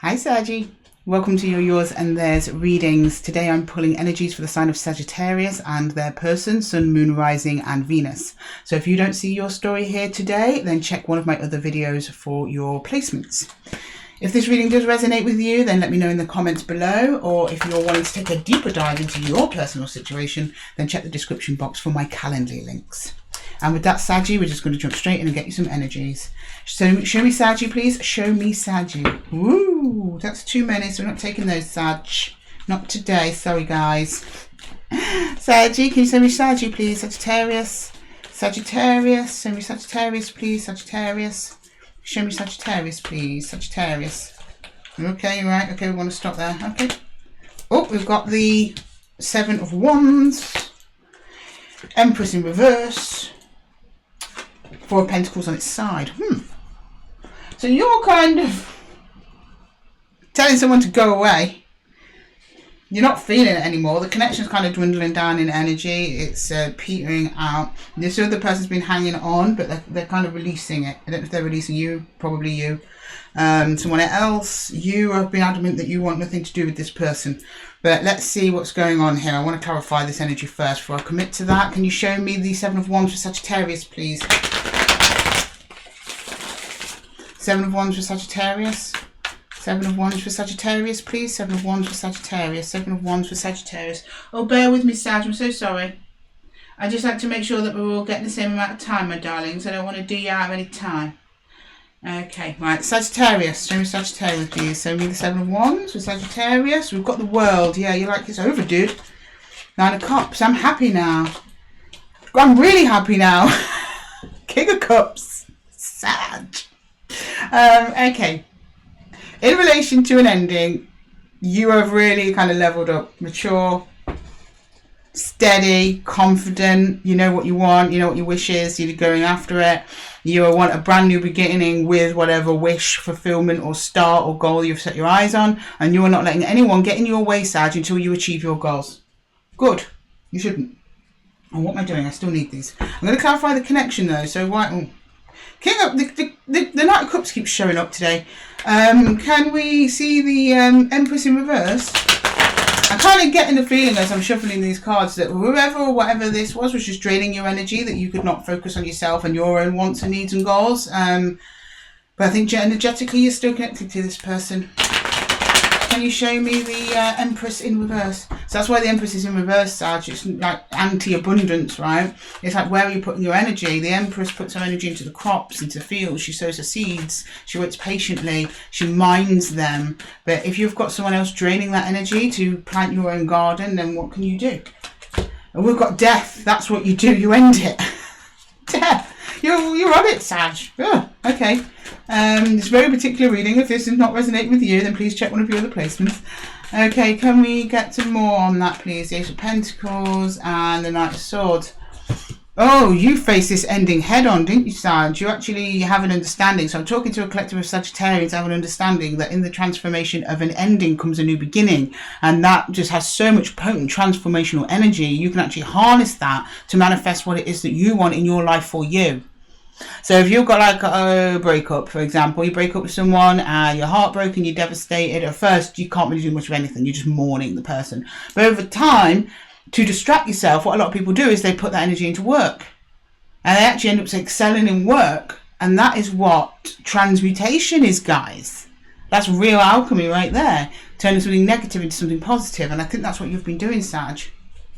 Hi Saggy, welcome to your yours and theirs readings. Today I'm pulling energies for the sign of Sagittarius and their person, Sun, Moon, Rising and Venus. So if you don't see your story here today, then check one of my other videos for your placements. If this reading does resonate with you, then let me know in the comments below, or if you're wanting to take a deeper dive into your personal situation, then check the description box for my Calendly links. And with that, Saggy, we're just going to jump straight in and get you some energies. So show me Saggy, please. Show me Saggy. Ooh, that's too many, so we're not taking those, Sag. Not today, sorry guys. Saggy, can you show me Saggy, please? Sagittarius. Sagittarius. Show me Sagittarius, please. Sagittarius. Show me Sagittarius, please. Sagittarius. Okay, right. Okay, we want to stop there. Okay. Oh, we've got the Seven of Wands. Empress in reverse. Four of Pentacles on its side. So you're kind of telling someone to go away. You're not feeling it anymore. The connection's kind of dwindling down in energy. It's petering out. This other person's been hanging on, but they're kind of releasing it. I don't know if they're releasing you. Probably you. Someone else. You have been adamant that you want nothing to do with this person. But let's see what's going on here. I want to clarify this energy first before I commit to that. Can you show me the Seven of Wands for Sagittarius, please? Seven of Wands for Sagittarius. Seven of Wands for Sagittarius, please. Seven of Wands for Sagittarius. Seven of Wands for Sagittarius. Oh, bear with me, Sag. I'm so sorry. I just like to make sure that we're all getting the same amount of time, my darlings. I don't want to do you out of any time. Okay, right. Sagittarius. Show me Sagittarius, please. Show me the Seven of Wands for Sagittarius. We've got the World. Yeah, you're like, it's over, dude. Nine of Cups. I'm happy now. I'm really happy now. King of Cups. Sag. Okay. In relation to an ending, you have really kind of leveled up, mature, steady, confident. You know what you want, you know what your wish is, you're going after it. You want a brand new beginning with whatever wish, fulfillment or start or goal you've set your eyes on, and you are not letting anyone get in your way, Sag, until you achieve your goals. Good. You shouldn't. And what am I doing? I still need these. I'm going to clarify the connection though. So why... King of the Knight of Cups keeps showing up today. Can we see the Empress in reverse? I'm kind of getting the feeling as I'm shuffling these cards that whoever or whatever this was just draining your energy, that you could not focus on yourself and your own wants and needs and goals. But I think energetically you're still connected to this person. Can you show me the Empress in reverse? So that's why the Empress is in reverse, Sag. It's like anti-abundance, right? It's like, where are you putting your energy? The Empress puts her energy into the crops, into the fields. She sows her seeds. She waits patiently. She minds them. But if you've got someone else draining that energy to plant your own garden, then what can you do? And we've got death. That's what you do. You end it. Death. You're on it, Sag. Oh, okay. This very particular reading, if this does not resonate with you, then please check one of your other placements. Okay, can we get some more on that, please? The Ace of Pentacles and the Knight of Swords. Oh, you faced this ending head on, didn't you, Sag? You actually have an understanding. So I'm talking to a collective of Sagittarians. I have an understanding that in the transformation of an ending comes a new beginning. And that just has so much potent transformational energy. You can actually harness that to manifest what it is that you want in your life for you. So if you've got like a breakup, for example, you break up with someone, you're heartbroken, you're devastated. At first, you can't really do much of anything. You're just mourning the person. But over time, to distract yourself, what a lot of people do is they put that energy into work. And they actually end up excelling in work. And that is what transmutation is, guys. That's real alchemy right there. Turning something negative into something positive. And I think that's what you've been doing, Sag.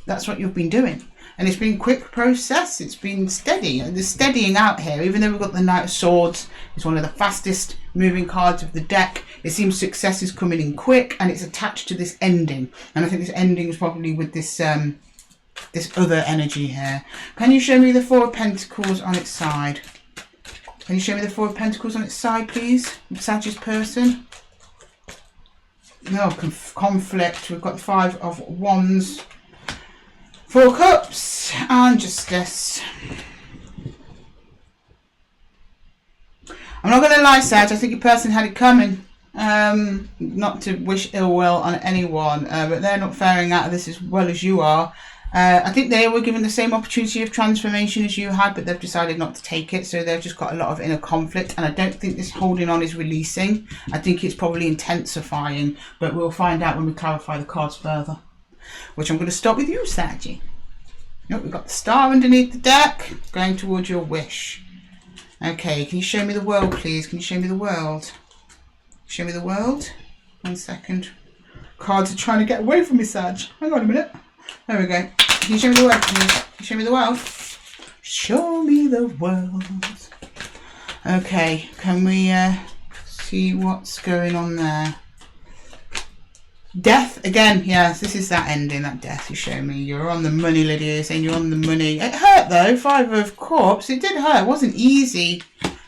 That's what you've been doing. And it's been a quick process. It's been steady. There's steadying out here. Even though we've got the Knight of Swords, it's one of the fastest moving cards of the deck. It seems success is coming in quick, and it's attached to this ending. And I think this ending is probably with this this other energy here. Can you show me the Four of Pentacles on its side? Can you show me the Four of Pentacles on its side, please? Sag's person. No, conflict. We've got the Five of Wands. Four Cups and Justice. I'm not going to lie, Sag, I think your person had it coming. Not to wish ill will on anyone, but they're not faring out of this as well as you are. I think they were given the same opportunity of transformation as you had, but they've decided not to take it. So they've just got a lot of inner conflict. And I don't think this holding on is releasing. I think it's probably intensifying. But we'll find out when we clarify the cards further. Which I'm going to start with you, Saggy. Nope, we've got the star underneath the deck. Going towards your wish. Okay, can you show me the world, please? Can you show me the world? Show me the world. 1 second. Cards are trying to get away from me, Sag. Hang on a minute. There we go. Can you show me the world, please? Can you show me the world? Show me the world. Okay, can we see what's going on there? Death, again, yes, this is that ending, that death you show me. You're on the money, Lydia, saying you're on the money. It hurt, though, 5 of Cups. It did hurt. It wasn't easy.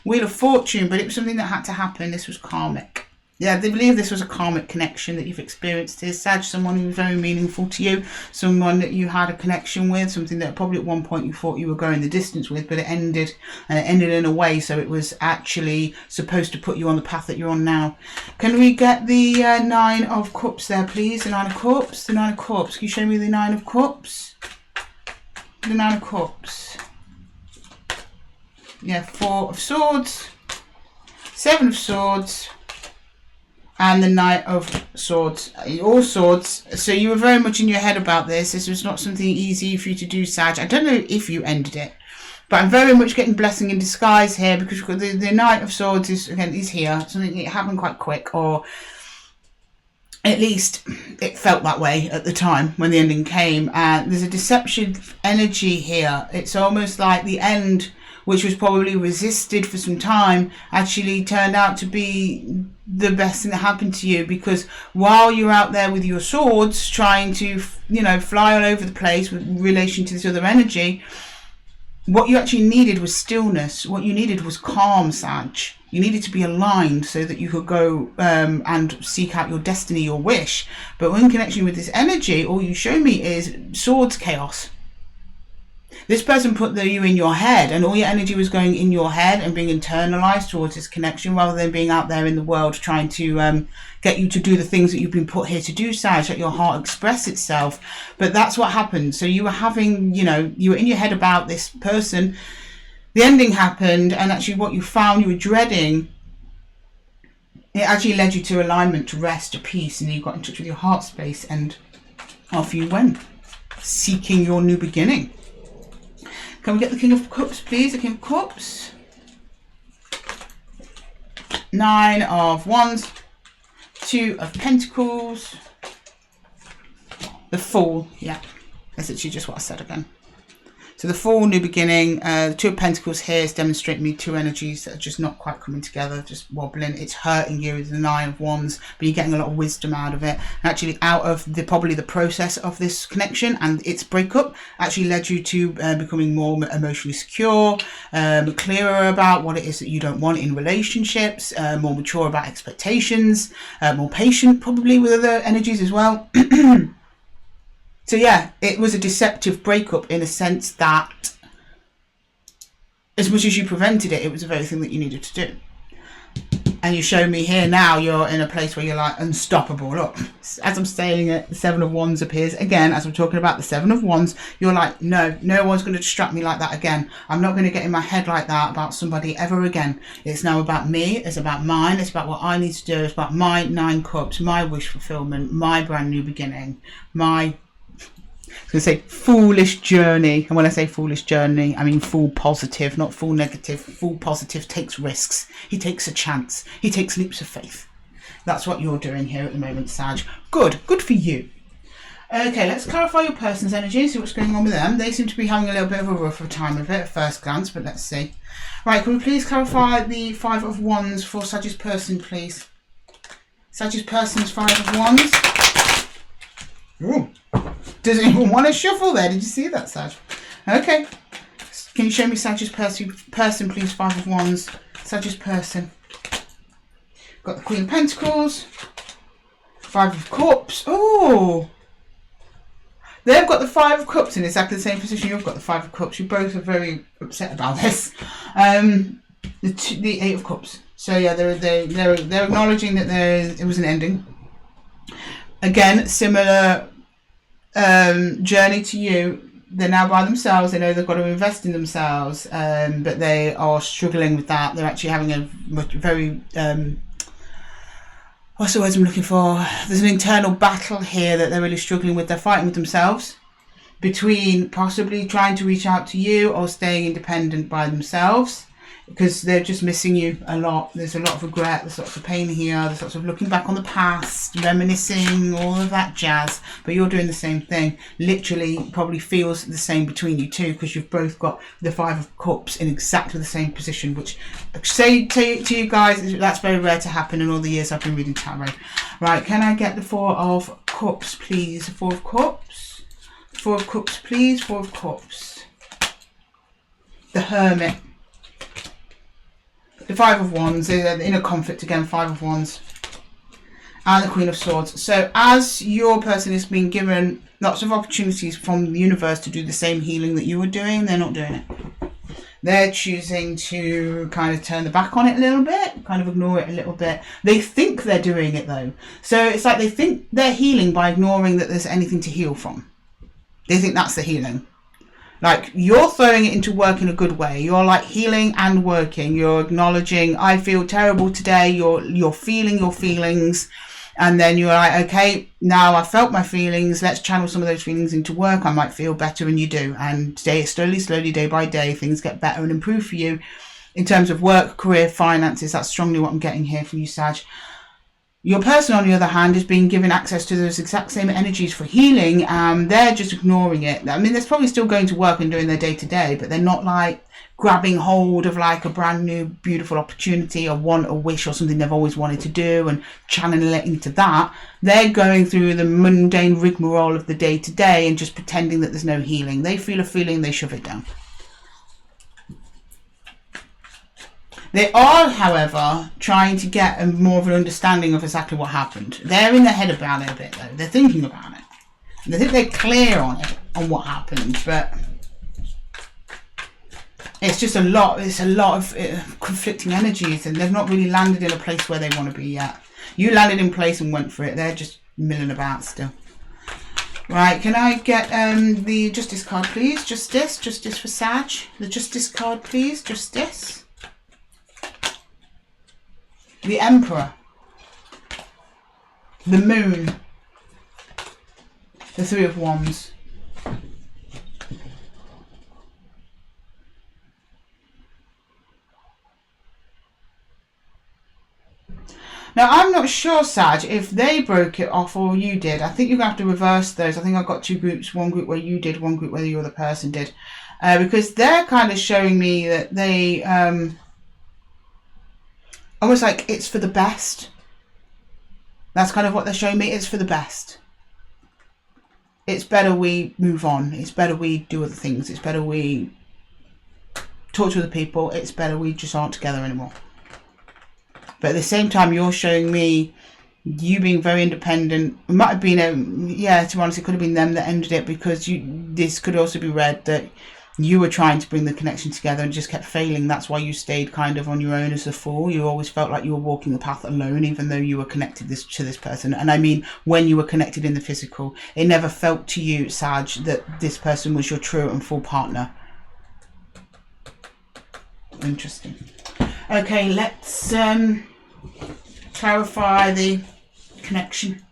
Wheel of Fortune, but it was something that had to happen. This was karmic. Yeah, they believe this was a karmic connection that you've experienced here. Sag, someone who was very meaningful to you, someone that you had a connection with, something that probably at one point you thought you were going the distance with, but it ended, and it ended in a way so it was actually supposed to put you on the path that you're on now. Can we get the 9 of Cups there, please? The 9 of Cups? The 9 of Cups. Can you show me the 9 of Cups? The 9 of Cups. Yeah, 4 of Swords, 7 of Swords, and the Knight of Swords. All swords. So you were very much in your head about this. This was not something easy for you to do, Sag. I don't know if you ended it, but I'm very much getting blessing in disguise here, because the Knight of Swords is, again, is here. Something that happened quite quick, or at least it felt that way at the time when the ending came. And there's a deception energy here. It's almost like the end, which was probably resisted for some time, actually turned out to be the best thing that happened to you, because while you're out there with your swords trying to, you know, fly all over the place with relation to this other energy, what you actually needed was stillness. What you needed was calm, Sag. You needed to be aligned so that you could go and seek out your destiny, your wish. But in connection with this energy, all you show me is swords chaos. This person put you in your head, and all your energy was going in your head and being internalized towards this connection, rather than being out there in the world trying to get you to do the things that you've been put here to do, Sag, let your heart express itself. But that's what happened. So you were having, you know, you were in your head about this person. The ending happened, and actually what you found you were dreading, it actually led you to alignment, to rest, to peace, and you got in touch with your heart space, and off you went, seeking your new beginning. Can we get the King of Cups, please? The King of Cups. 9 of Wands. 2 of Pentacles. The Fool. Yeah, that's actually just what I said again. So the Fool, new beginning. The 2 of Pentacles here is demonstrating me 2 energies that are just not quite coming together, just wobbling. It's hurting you with the 9 of Wands, but you're getting a lot of wisdom out of it. And actually, out of probably the process of this connection and its breakup, actually led you to becoming more emotionally secure, clearer about what it is that you don't want in relationships, more mature about expectations, more patient probably with other energies as well. So yeah, it was a deceptive breakup in a sense that as much as you prevented it, it was the very thing that you needed to do. And you show me here now, you're in a place where you're like unstoppable. Look, as I'm saying it, the 7 of Wands appears. Again, as I'm talking about the 7 of Wands, you're like, no one's going to distract me like that again. I'm not going to get in my head like that about somebody ever again. It's now about me. It's about mine. It's about what I need to do. It's about my 9 cups, my wish fulfillment, my brand new beginning, my... I was going to say foolish journey, and when I say foolish journey, I mean full positive, not full negative. Full positive takes risks. He takes a chance. He takes leaps of faith. That's what you're doing here at the moment, Sag. Good for you. Okay, let's clarify your person's energy, see what's going on with them. They seem to be having a little bit of a rougher time of it at first glance, but let's see. Right, can we please clarify the 5 of Wands for Sag's person, please? Sag's person's 5 of Wands. Ooh. Doesn't even want to shuffle there. Did you see that, Sag? Okay. Can you show me Sag's person, please? 5 of Wands. Sag's person. Got the Queen of Pentacles. 5 of Cups. Oh! They've got the 5 of Cups in exactly the same position you've got the 5 of Cups. You both are very upset about this. The 8 of Cups. So yeah, they're acknowledging that it was an ending. Again, similar journey to you. They're now by themselves. They know they've got to invest in themselves, but they are struggling with that. They're actually having a very what's the words I'm looking for? There's an internal battle here that they're really struggling with. They're fighting with themselves between possibly trying to reach out to you or staying independent by themselves, because they're just missing you a lot. There's a lot of regret, there's lots of pain here, there's lots of looking back on the past, reminiscing, all of that jazz. But you're doing the same thing. Literally probably feels the same between you two, because you've both got the Five of Cups in exactly the same position, which say to you guys, that's very rare to happen in all the years I've been reading tarot. Right, can I get the Four of Cups, please? Four of Cups. Four of Cups, please. Four of Cups. The Hermit. The Five of Wands, inner conflict again, Five of Wands. And the Queen of Swords. So as your person is being given lots of opportunities from the universe to do the same healing that you were doing, they're not doing it. They're choosing to kind of turn the back on it a little bit, kind of ignore it a little bit. They think they're doing it though. So it's like they think they're healing by ignoring that there's anything to heal from. They think that's the healing. Like, you're throwing it into work in a good way. You're like healing and working. You're acknowledging, I feel terrible today. You're feeling your feelings. And then you're like, okay, now I felt my feelings. Let's channel some of those feelings into work. I might feel better, and you do. And slowly, day by day, things get better and improve for you in terms of work, career, finances. That's strongly what I'm getting here from you, Sag. Your person, on the other hand, is being given access to those exact same energies for healing. They're just ignoring it. I mean, they're probably still going to work and doing their day-to-day, but they're not like grabbing hold of like a brand new, beautiful opportunity or want, a wish or something they've always wanted to do and channeling it into that. They're going through the mundane rigmarole of the day-to-day and just pretending that there's no healing. They feel a feeling, they shove it down. They are, however, trying to get more of an understanding of exactly what happened. They're in their head about it a bit, though. They're thinking about it. They think they're clear on it, on what happened, but it's just a lot. It's a lot of conflicting energies, and they've not really landed in a place where they want to be yet. You landed in place and went for it. They're just milling about still. Right, can I get the Justice card, please? Justice for Sag. The Justice card, please. Justice. The Emperor, the Moon, the Three of Wands. Now, I'm not sure, Sag, if they broke it off or you did. I think you're going to have to reverse those. I think I've got two groups, one group where you did, one group where the other person did. Because they're kind of showing me that they... almost like it's for the best. That's kind of what they're showing me. It's for the best. It's better we move on. It's better we do other things. It's better we talk to other people. It's better we just aren't together anymore. But at the same time, you're showing me you being very independent. It might have been, yeah, to be honest, it could have been them that ended it, because this could also be read that you were trying to bring the connection together and just kept failing. That's why you stayed kind of on your own as a fool. You always felt like you were walking the path alone, even though you were connected to this person. And I mean, when you were connected in the physical, it never felt to you, Sag, that this person was your true and full partner. Interesting. Okay, let's clarify the connection.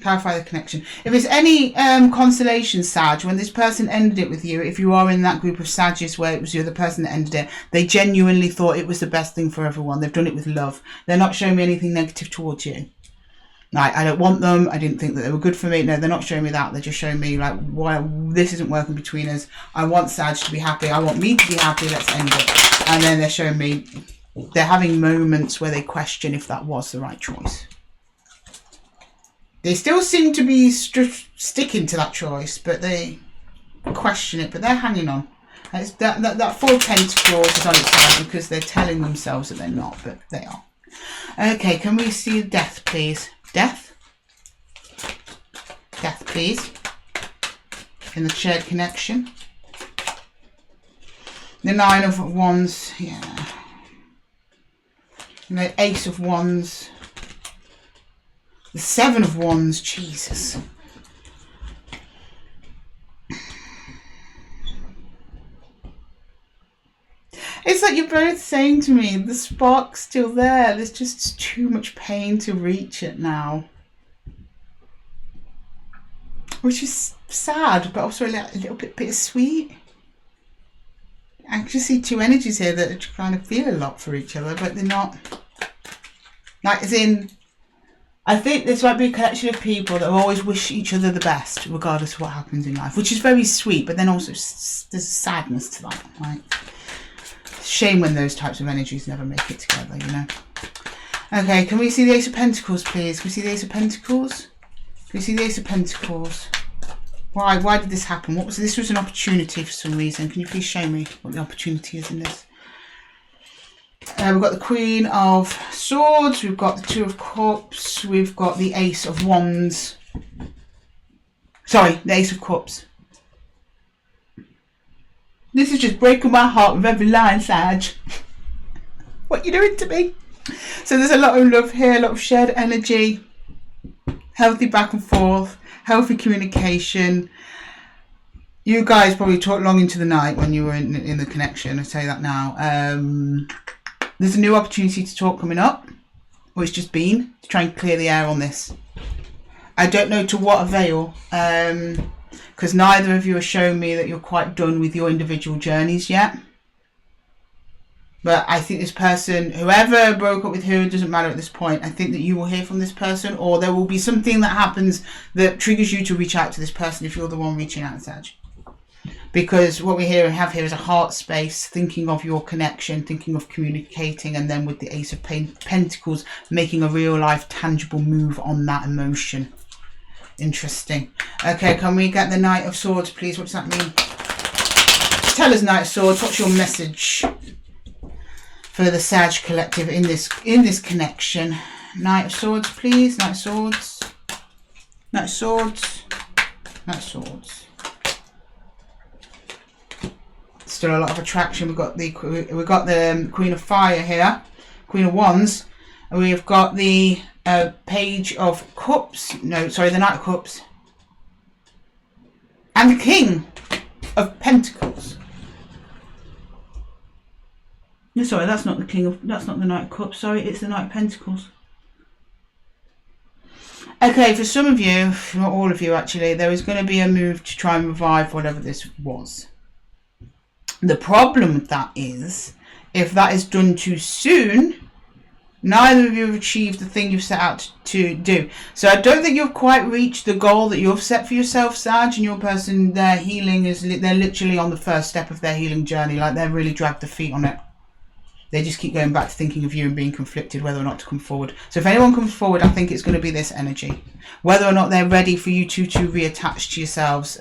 Clarify the connection. If there's any consolation, Sag, when this person ended it with you, if you are in that group of Sages where it was the other person that ended it, they genuinely thought it was the best thing for everyone. They've done it with love. They're not showing me anything negative towards you. Like, I don't want them. I didn't think that they were good for me. No, they're not showing me that. They're just showing me, like, why this isn't working between us. I want Sag to be happy. I want me to be happy. Let's end it. And then they're showing me they're having moments where they question if that was the right choice. They still seem to be sticking to that choice, but they question it. But they're hanging on. It's that Four of Pentacles is on its side because they're telling themselves that they're not, but they are. Okay, can we see Death, please? Death? Death, please. In the shared connection. The Nine of Wands, yeah. And the Ace of Wands. The Seven of Wands, Jesus. It's like you're both saying to me, the spark's still there. There's just too much pain to reach it now. Which is sad, but also a little bit bittersweet. I can just see two energies here that are trying to feel a lot for each other, but they're not. Like, as in, I think this might be a collection of people that always wish each other the best, regardless of what happens in life, which is very sweet, but then also there's a sadness to that, right? Shame when those types of energies never make it together, you know. Okay, can we see the Ace of Pentacles, please? Can we see the Ace of Pentacles? Can we see the Ace of Pentacles? Why did this happen? What was this? Was an opportunity for some reason. Can you please show me what the opportunity is in this? We've got the Queen of Swords. We've got the Two of Cups. We've got the Ace of Wands. Sorry, the Ace of Cups. This is just breaking my heart with every line, Sag. What you doing to me? So there's a lot of love here, a lot of shared energy, healthy back and forth, healthy communication. You guys probably talked long into the night when you were in the connection. I'll tell you that now. There's a new opportunity to talk coming up, or it's just been, to try and clear the air on this. I don't know to what avail, because neither of you are showing me that you're quite done with your individual journeys yet. But I think this person, whoever broke up with who, it doesn't matter at this point. I think that you will hear from this person, or there will be something that happens that triggers you to reach out to this person if you're the one reaching out, Sag. Because what we have here is a heart space, thinking of your connection, thinking of communicating, and then with the Ace of Pentacles, making a real life tangible move on that emotion. Interesting. Okay, can we get the Knight of Swords, please? What does that mean? Tell us, Knight of Swords, what's your message for the Sag collective in this connection? Knight of Swords, please. Knight of Swords. Knight of Swords. Knight of Swords. Still a lot of attraction. We've got the Queen of Fire here, Queen of Wands, and we've got the Page of Cups. No, sorry, the Knight of Cups, and the King of Pentacles. No, sorry, that's not the Knight of Cups. Sorry, it's the Knight of Pentacles. Okay, for some of you, not all of you actually, there is going to be a move to try and revive whatever this was. The problem with that is, if that is done too soon, neither of you have achieved the thing you've set out to do. So I don't think you've quite reached the goal that you've set for yourself, Sag, and your person, their healing is, they're literally on the first step of their healing journey. Like, they've really dragged their feet on it. They just keep going back to thinking of you and being conflicted whether or not to come forward. So if anyone comes forward, I think it's going to be this energy. Whether or not they're ready for you two to reattach to yourselves,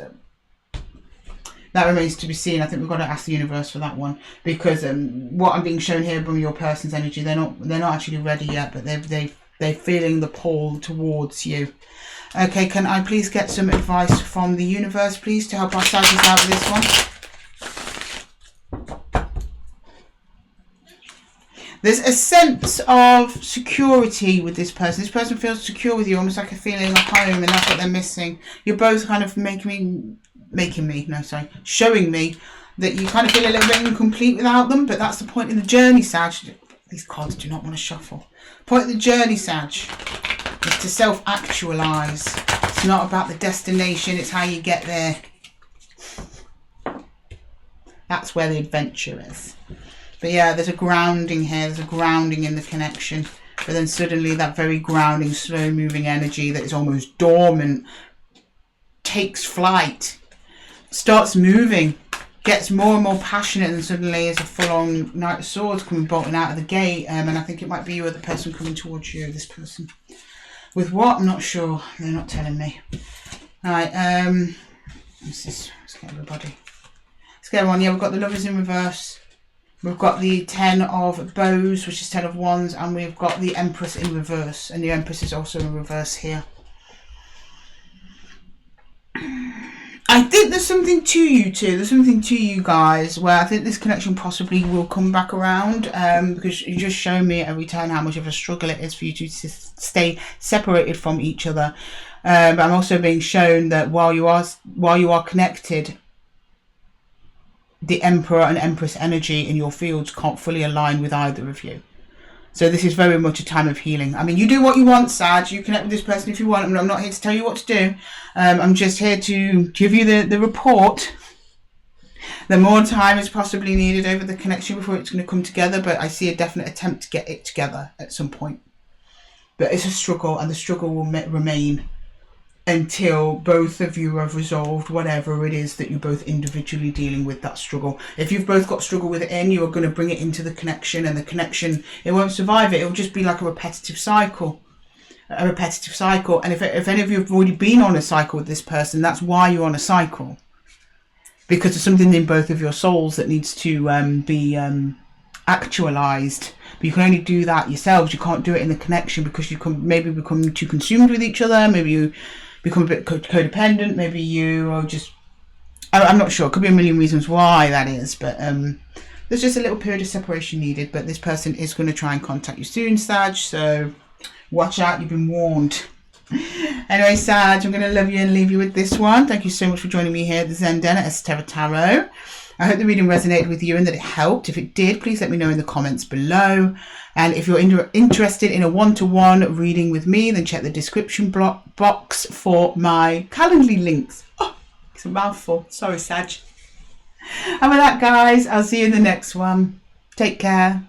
that remains to be seen. I think we've got to ask the universe for that one, because what I'm being shown here from your person's energy, they're not actually ready yet, but they're feeling the pull towards you. Okay, can I please get some advice from the universe, please, to help our Sagittarius out with this one? There's a sense of security with this person. This person feels secure with you, almost like a feeling of home, and that's what they're missing. You're both kind of showing me that you kind of feel a little bit incomplete without them, but that's the point in the journey, Sag. These cards do not want to shuffle. Point of the journey, Sag, is to self-actualize. It's not about the destination, it's how you get there. That's where the adventure is. But yeah, there's a grounding here, there's a grounding in the connection, but then suddenly that very grounding, slow-moving energy that is almost dormant takes flight, starts moving, gets more and more passionate, and suddenly is a full-on Knight of Swords coming bolting out of the gate. And I think it might be you or the person coming towards you, this person. With what? I'm not sure. They're not telling me. Alright, let's get everybody. Let's get everyone. Yeah, we've got the Lovers in reverse. We've got the Ten of Bows, which is Ten of Wands, and we've got the Empress in reverse. And the Empress is also in reverse here. I I think there's something to you too. There's something to you guys where I think this connection possibly will come back around, because you just show me every time how much of a struggle it is for you to stay separated from each other. But I'm also being shown that while you are connected, the Emperor and Empress energy in your fields can't fully align with either of you. So this is very much a time of healing. I mean, you do what you want, Sag. You connect with this person if you want. I'm not here to tell you what to do. I'm just here to give you the report. The more time is possibly needed over the connection before it's going to come together, but I see a definite attempt to get it together at some point. But it's a struggle, and the struggle will remain until both of you have resolved whatever it is that you're both individually dealing with, that struggle. If you've both got struggle within, you are going to bring it into the connection, and the connection, it won't survive it. It'll just be like a repetitive cycle. And if any of you have already been on a cycle with this person, that's why you're on a cycle. Because there's something in both of your souls that needs to be actualized. But you can only do that yourselves. You can't do it in the connection because you can maybe become too consumed with each other. Maybe you become a bit codependent. Maybe you are just... I'm not sure. It could be a million reasons why that is. But there's just a little period of separation needed. But this person is going to try and contact you soon, Sag. So watch out. You've been warned. Anyway, Sag, I'm going to love you and leave you with this one. Thank you so much for joining me here at the Zen Den at Esotera Tarot. I hope the reading resonated with you and that it helped. If it did, please let me know in the comments below. And if you're interested in a one-to-one reading with me, then check the description box for my Calendly links. Oh, it's a mouthful. Sorry, Sag. And with that, guys, I'll see you in the next one. Take care.